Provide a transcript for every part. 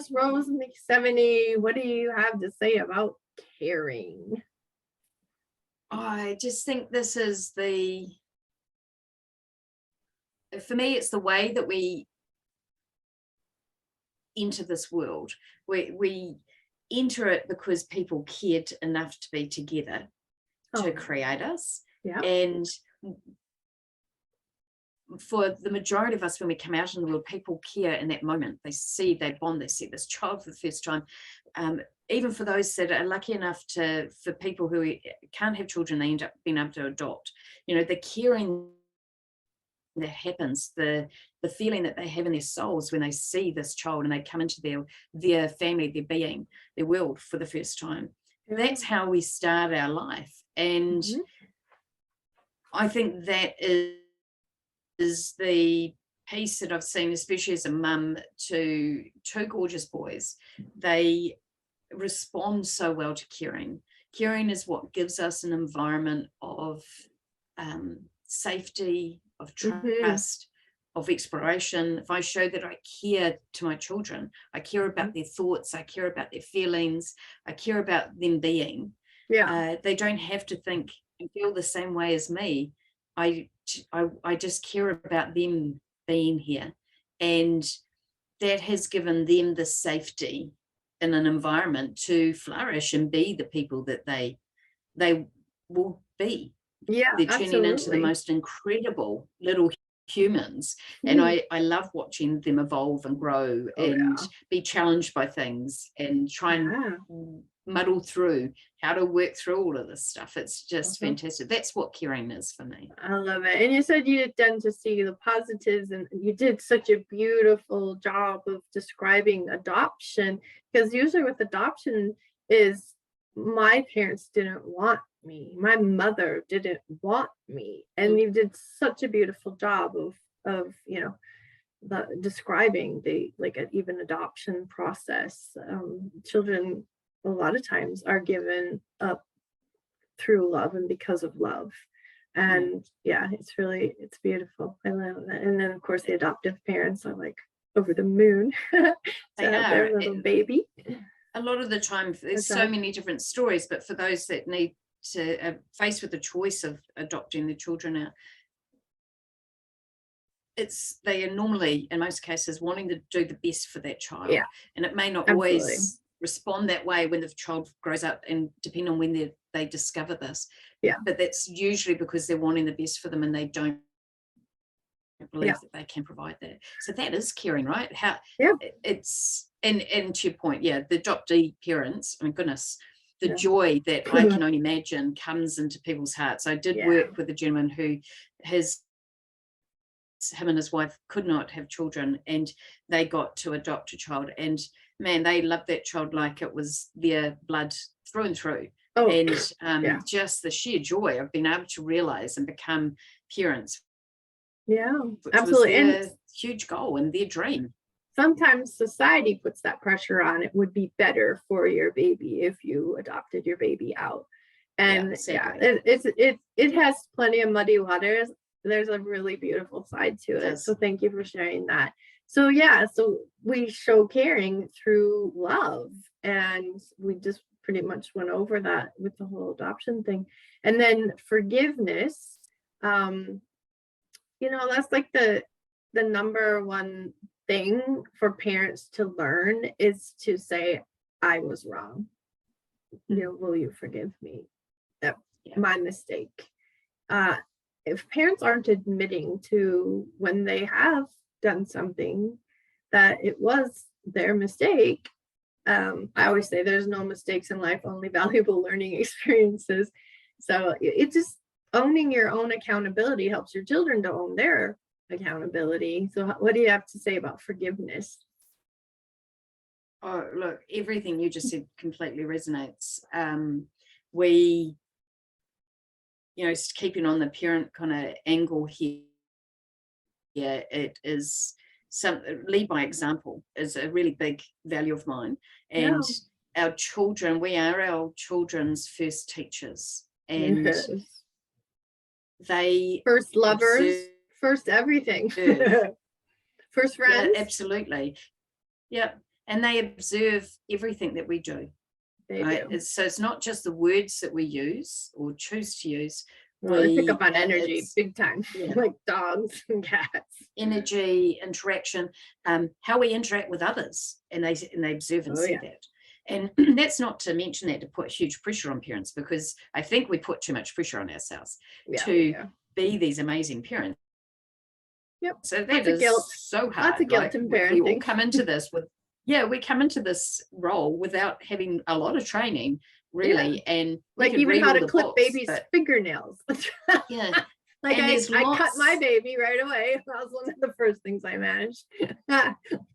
Dalice Rose-McSeveney, what do you have to say about caring? I just think this is for me, it's the way that we enter this world. We enter it because people cared enough to be together to create us. Yeah. And for the majority of us, when we come out in the world, people care in that moment. They see, they bond, they see this child for the first time. Even for those that are lucky enough for people who can't have children, they end up being able to adopt. The caring that happens, the feeling that they have in their souls when they see this child and they come into their family, their being, their world for the first time. Yeah. That's how we start our life. And I think that is the piece that I've seen, especially as a mum to two gorgeous boys. They respond so well to caring. Caring is what gives us an environment of safety, of trust, of exploration. If I show that I care to my children, I care about their thoughts, I care about their feelings, I care about them being. Yeah. They don't have to think and feel the same way as me. I just care about them being here, and that has given them the safety in an environment to flourish and be the people that they will be. Yeah, they're turning absolutely. into the most incredible little humans. And I love watching them evolve and grow and be challenged by things and try and muddle through how to work through all of this stuff. It's just fantastic. That's what caring is for me. I love it. And you said you had done to see the positives, and you did such a beautiful job of describing adoption, because usually with adoption is my parents didn't want me, my mother didn't want me, and you did such a beautiful job of describing the even adoption process. Children a lot of times are given up through love and because of love, and it's beautiful. I love that. And then of course the adoptive parents are like over the moon to have their little baby. A lot of the time there's so many different stories, but for those that need to face with the choice of adopting the children out, they are normally in most cases wanting to do the best for that child, and it may not always respond that way when the child grows up, and depending on when they discover this, but that's usually because they're wanting the best for them and they don't believe that they can provide that. So that is caring, right? It's and to your point, the adoptee parents, my goodness, the joy that I can only imagine comes into people's hearts. I did work with a gentleman who him and his wife could not have children, and they got to adopt a child, and man, they loved that child like it was their blood through and through. And just the sheer joy of being able to realize and become parents. Absolutely. And huge goal and their dream. Sometimes society puts that pressure on. It would be better for your baby if you adopted your baby out. And it has plenty of muddy waters. There's a really beautiful side to it. So thank you for sharing that. So so we show caring through love, and we just pretty much went over that with the whole adoption thing. And then forgiveness, that's like the number one thing for parents to learn is to say, I was wrong. Will you forgive me? My mistake. If parents aren't admitting to when they have done something that it was their mistake, I always say there's no mistakes in life, only valuable learning experiences. So it just owning your own accountability helps your children to own their accountability. So what do you have to say about forgiveness? Oh, look, everything you just said completely resonates. Keeping on the parent kind of angle here, it is lead by example is a really big value of mine. And our children, we are our children's first teachers, and they first lovers, first everything. First friends. Absolutely. and they observe everything that we do. They Right? do. So it's not just the words that we use or choose to use. Well, they pick up on energy It's big time, yeah. like dogs and cats. energy, interaction, how we interact with others, and they observe and Oh, see yeah. that. And that's not to mention that to put huge pressure on parents, because I think we put too much pressure on ourselves Yeah, to yeah. be these amazing parents. Yep. So that Lots of is guilt. so hard. Lots of guilt right? in We all parenting. come into this with, we come into this role without having a lot of training, really. And we Like can even read how all to the clip books, babies' but fingernails. yeah. Like And I there's cut my lots- baby right away. That was one of the first things I managed.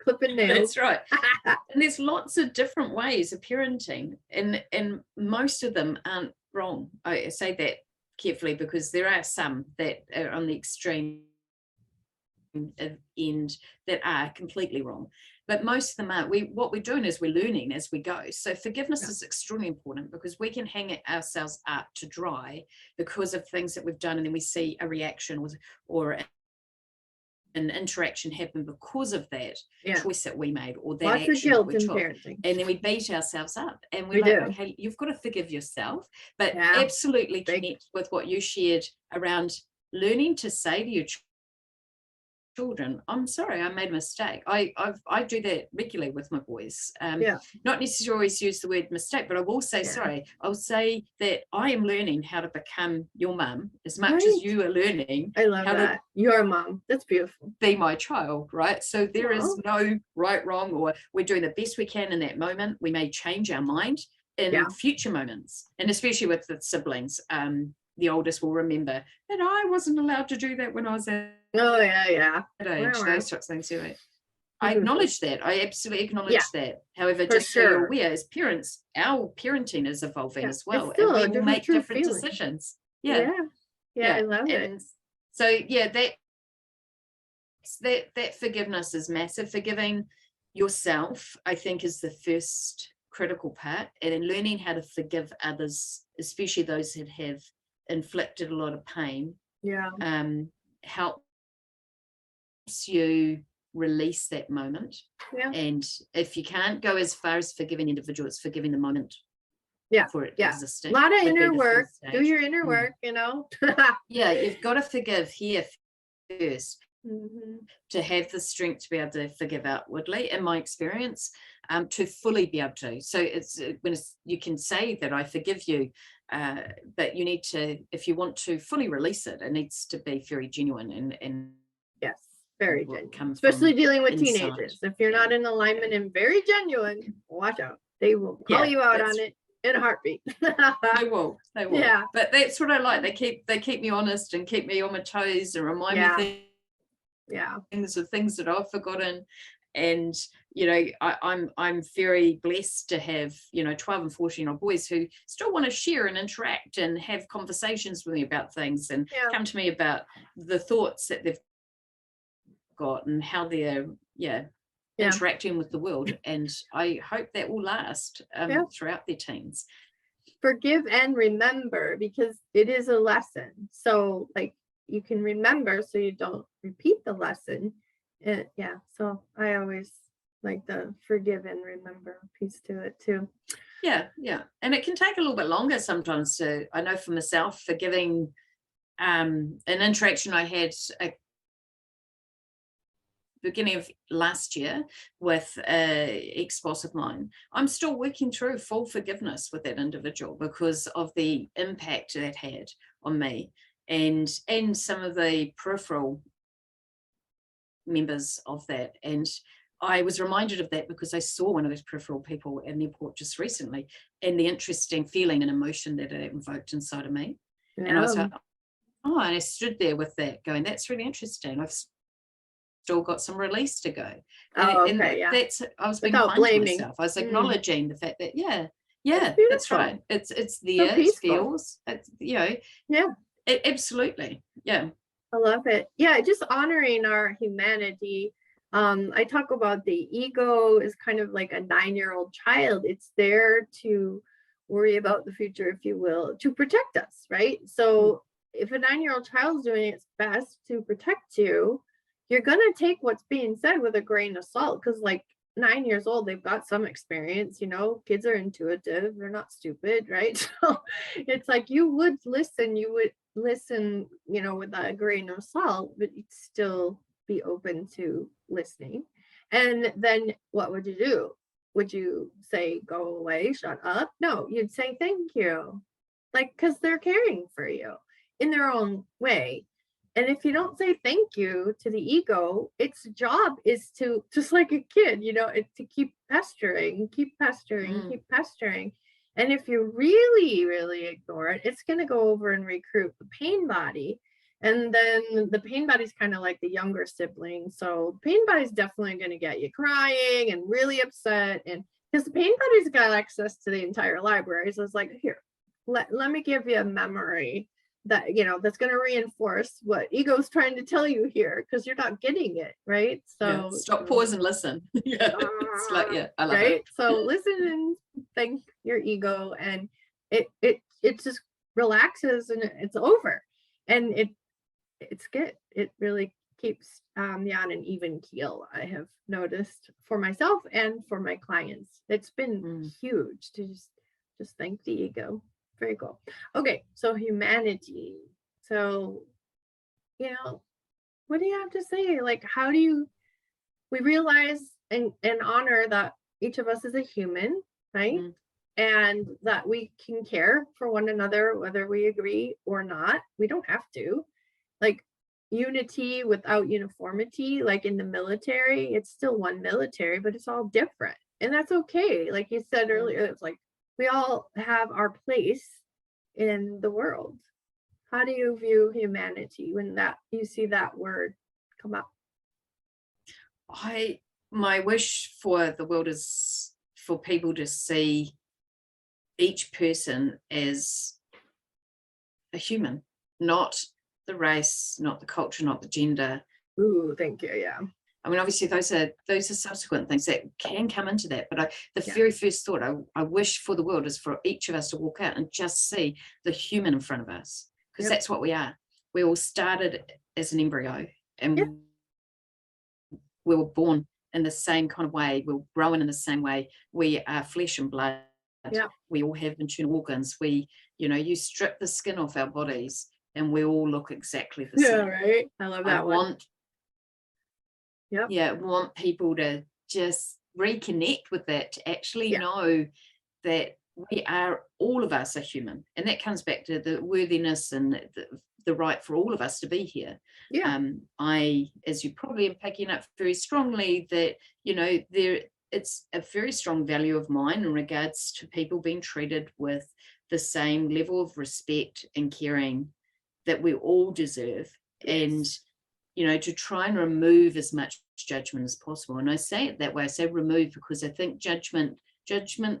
Clipping nails. That's right. And there's lots of different ways of parenting, and most of them aren't wrong. I say that carefully, because there are some that are on the extreme end that are completely wrong, but most of them aren't. What we're doing is we're learning as we go. So forgiveness is extremely important, because we can hang ourselves up to dry because of things that we've done, and then we see a reaction or an interaction happen because of that choice that we made, or that Lots of action that guilt we in took. parenting. And then we beat ourselves up, and We we're like, do. okay, you've got to forgive yourself, but Yeah. absolutely Big. connect with what you shared around learning to say to your children, I'm sorry, I made a mistake. I do that regularly with my boys. Not necessarily always use the word mistake, but I will say sorry. I'll say that I am learning how to become your mum as much as you are learning I love how that. You're a mom. That's beautiful. be my child, right? So there is Wow. no right, wrong, or we're doing the best we can in that moment. We may change our mind in future moments, and especially with the siblings. The oldest will remember that I wasn't allowed to do that when I was at Oh yeah. that age. Wow. Those sorts of things. I acknowledge that. I absolutely acknowledge that. However, for just so you're sure. aware, as parents, our parenting is evolving as well, It's still and a we will different make true different feeling. decisions. Yeah, I love it. And so that forgiveness is massive. Forgiving yourself, I think, is the first critical part, and then learning how to forgive others, especially those that have inflicted a lot of pain, helps you release that moment. And if you can't go as far as forgiving individual, it's forgiving the moment for it existing. A lot of would be inner the work. first stage. Do your inner work, you know. You've got to forgive here first to have the strength to be able to forgive outwardly, in my experience, to fully be able to. So it's when you can say that I forgive you, but you need to, if you want to fully release it, it needs to be very genuine and yes, very genuine. Especially Especially dealing with inside. Teenagers. If you're not in alignment and very genuine, watch out. They will call you out on it in a heartbeat. They will. Yeah. But that's what I like. They keep me honest and keep me on my toes and remind me things of things that I've forgotten. And I'm very blessed to have 12 and 14-year-old boys who still want to share and interact and have conversations with me about things, and come to me about the thoughts that they've got and how they're interacting with the world. And I hope that will last throughout their teens. Forgive and remember, because it is a lesson. So like you can remember so you don't repeat the lesson. So I always like the forgive and remember piece to it too. And it can take a little bit longer sometimes to, I know for myself, forgiving an interaction I had at the beginning of last year with a ex-boss of mine. I'm still working through full forgiveness with that individual because of the impact that had on me and some of the peripheral members of that. And I was reminded of that because I saw one of those peripheral people in the airport just recently, and the interesting feeling and emotion that it invoked inside of me. And I was like, and I stood there with that going, that's really interesting. I've still got some release to go. That's, I was being kind to myself. I was acknowledging the fact that, that's right. It's there, it feels, absolutely. Yeah. I love it. Just honoring our humanity. I talk about the ego is kind of like a 9-year-old child. It's there to worry about the future, if you will, to protect us, right? So if a 9-year-old child is doing its best to protect you, you're going to take what's being said with a grain of salt, because like 9 years old, they've got some experience, kids are intuitive, they're not stupid, right? So it's like you would listen, with a grain of salt, but you'd still be open to listening. And then what would you do? Would you say, go away, shut up? No, you'd say thank you. Like, because they're caring for you in their own way. And if you don't say thank you to the ego, its job is to, just like a kid, to keep pestering, keep pestering, keep pestering. And if you really, really ignore it, it's going to go over and recruit the pain body. And then the pain body's kind of like the younger sibling. So pain body's definitely going to get you crying and really upset. And because the pain body's got access to the entire library. So it's like, here, let me give you a memory that that's going to reinforce what ego's trying to tell you here, because you're not getting it, right? So stop, pause, and listen. It's like, I love it. So listen and thank your ego, and it just relaxes and it's over, and it's good. It really keeps me on an even keel. I have noticed for myself and for my clients, it's been huge to just thank the ego. Very cool. Okay, so humanity. So, what do you have to say? Like, how do we realize and honor that each of us is a human, right? And that we can care for one another, whether we agree or not. We don't have to. Like, unity without uniformity, like in the military, it's still one military, but it's all different. And that's okay. Like you said earlier, it's like, we all have our place in the world. How do you view humanity when you see that word come up? My wish for the world is for people to see each person as a human, not the race, not the culture, not the gender. Ooh, thank you. Yeah. I mean, obviously, those are subsequent things that can come into that. But the very first thought I wish for the world is for each of us to walk out and just see the human in front of us, because that's what we are. We all started as an embryo, and we were born in the same kind of way. We're growing in the same way. We are flesh and blood. We all have internal organs. You strip the skin off our bodies, and we all look exactly the same. Yeah, right. I love that one. Want people to just reconnect with that, to actually know that all of us are human, and that comes back to the worthiness and the right for all of us to be here. I, as you probably are picking up very strongly, that it's a very strong value of mine in regards to people being treated with the same level of respect and caring that we all deserve. And to try and remove as much judgment as possible. And I say it that way, I say remove, because I think judgment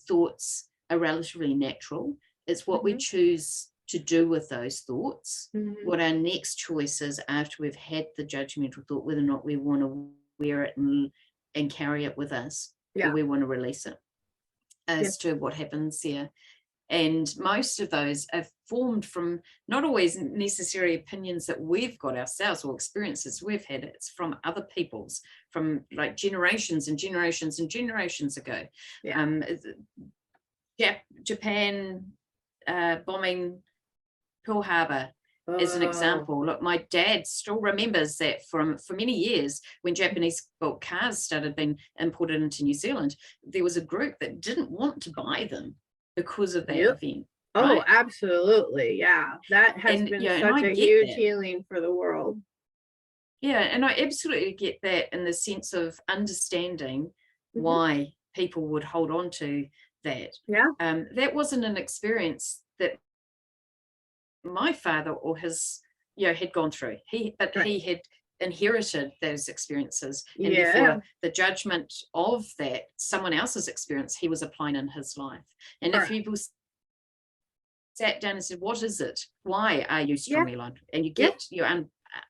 thoughts are relatively natural. It's what we choose to do with those thoughts, what our next choice is after we've had the judgmental thought, whether or not we want to wear it and carry it with us, or we want to release it, as to what happens here. And most of those are formed from not always necessary opinions that we've got ourselves or experiences we've had. It's from other people's, from like generations and generations and generations ago. Japan bombing Pearl Harbor as an example. Look, my dad still remembers that for many years, when Japanese built cars started being imported into New Zealand, there was a group that didn't want to buy them because of that event. Oh, absolutely. Yeah. That has been such a huge healing for the world. Yeah. And I absolutely get that, in the sense of understanding why people would hold on to that. That wasn't an experience that my father or his, had gone through. He had inherited those experiences, and therefore the judgment of that someone else's experience he was applying in his life. And if people sat down and said, what is it, why are you strongly aligned, and you get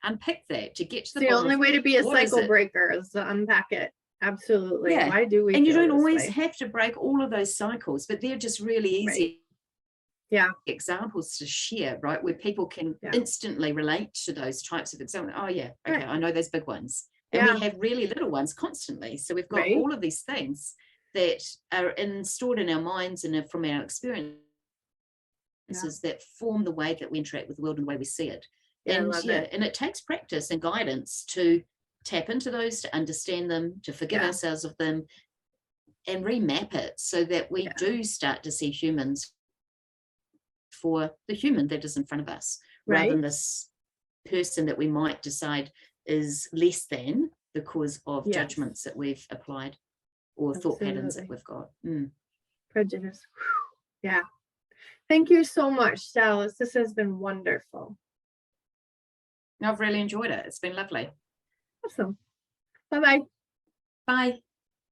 unpick that to get to the only way to be a cycle breaker is to unpack it. Absolutely. Why do we? And you don't always have to break all of those cycles, but they're just really easy examples to share, right, where people can instantly relate to those types of examples. I know those big ones. And Yeah. we have really little ones constantly. So we've got Right. all of these things that are stored in our minds and from our experiences that form the way that we interact with the world and the way we see it. Yeah, I love it. And it takes practice and guidance to tap into those, to understand them, to forgive ourselves of them, and remap it so that we do start to see humans for the human that is in front of us, rather than this person that we might decide is less than because of judgments that we've applied or thought patterns that we've got. Prejudice. Whew. Yeah. Thank you so much, Dalice. This has been wonderful. I've really enjoyed it. It's been lovely. Awesome. Bye-bye. Bye.